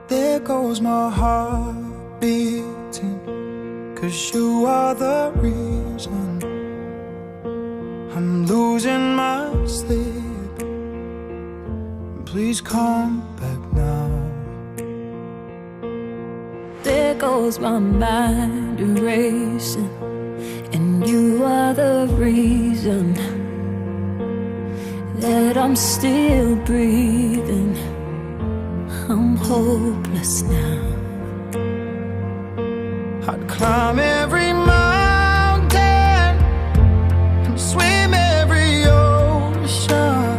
There goes my heart beating, 'cause you are the reason I'm losing my sleep. Please come back now. There goes my mind erasing, and you are the reason that I'm still breathing. I'm hopeless now. I'd climb every mountain and swim every ocean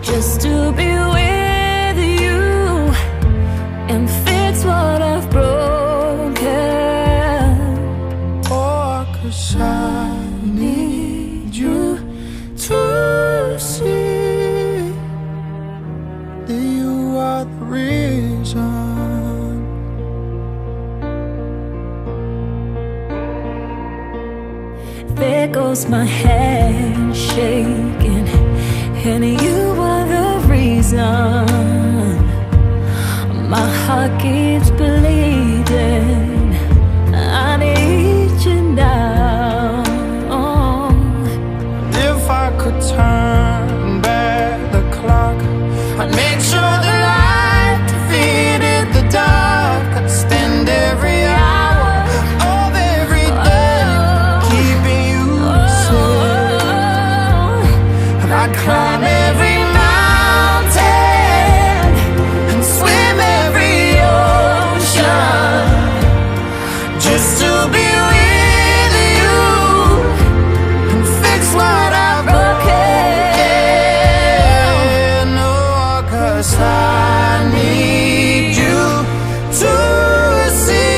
just to be with you and fix what I've broken. Oh, 'cause I need you to see that you are the reason. There goes my hand shaking, and you are the reason my heart keeps bleeding. I need you now. If I could turn back the clock, I'd make sure the light defeated the dark. I'd spend every hour of every day keeping you safe. And I'd climb every mountain and swim every ocean just to be with you and fix what I've broken. No, 'cause I need you to see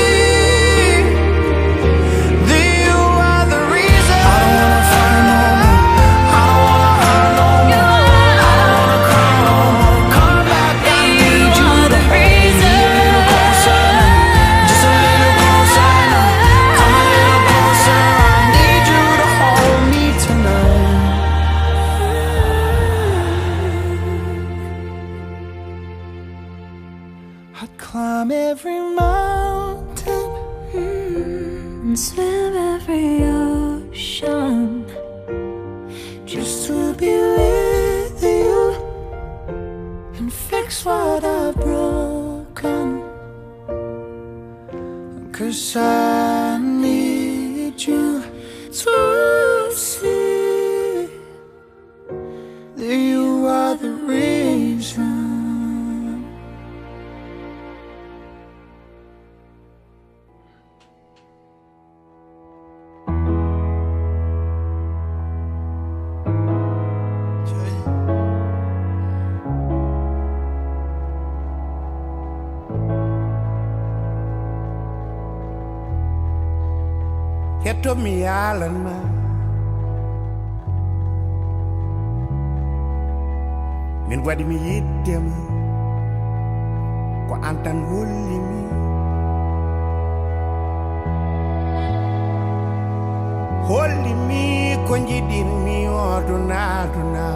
that you are the reason. I don't wanna fight no more. I don't wanna hurt no more. I don't wanna cry no more. Come back, I need you to reason. just a little closer now. Come a little closer. I need you to hold me tonight. I'd climb every mountain And swim every ocean just to be with you and fix what I've broken. 'Cause I need you to see that you are the reason. Get to me island man, min waɗi mi yiddema ko an tan hollimi. Hollimi ko jiɗinmi odunaduna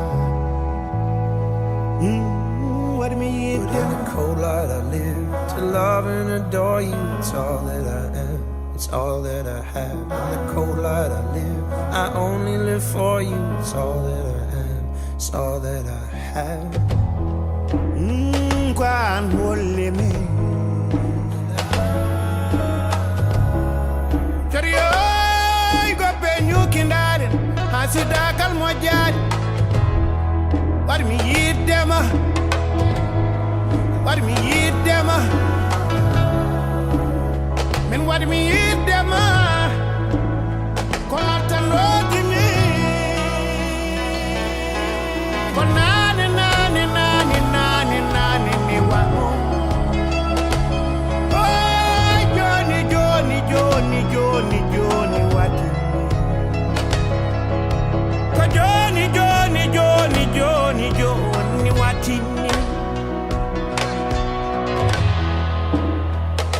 waɗi mi yiddema. In the cold light I live to love and adore you. It's all that I am, it's all that I have. In the cold light I live, I only live for you. It's all that I am, it's all that I have. Kwan hollimi Kariyo go be nyukindaren hasida kal mojari war mi yiddema min war mi yiddema ko lattanodi mi ko nane mi wano. Oh Joni wati ko Joni wati.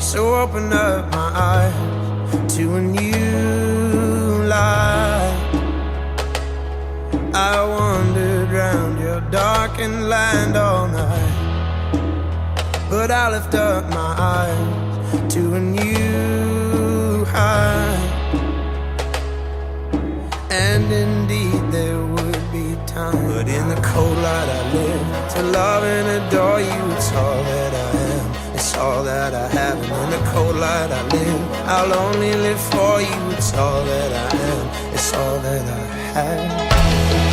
So open up my eyes to a new life. I wandered round your darkened land all night. but I lift up my eyes to a new height. And indeed there would be time, but in the cold light I live to love and adore you. It's all that I am, it's all that I have. And in the cold light I live, I'll only live for you. It's all that I am, it's all that I have.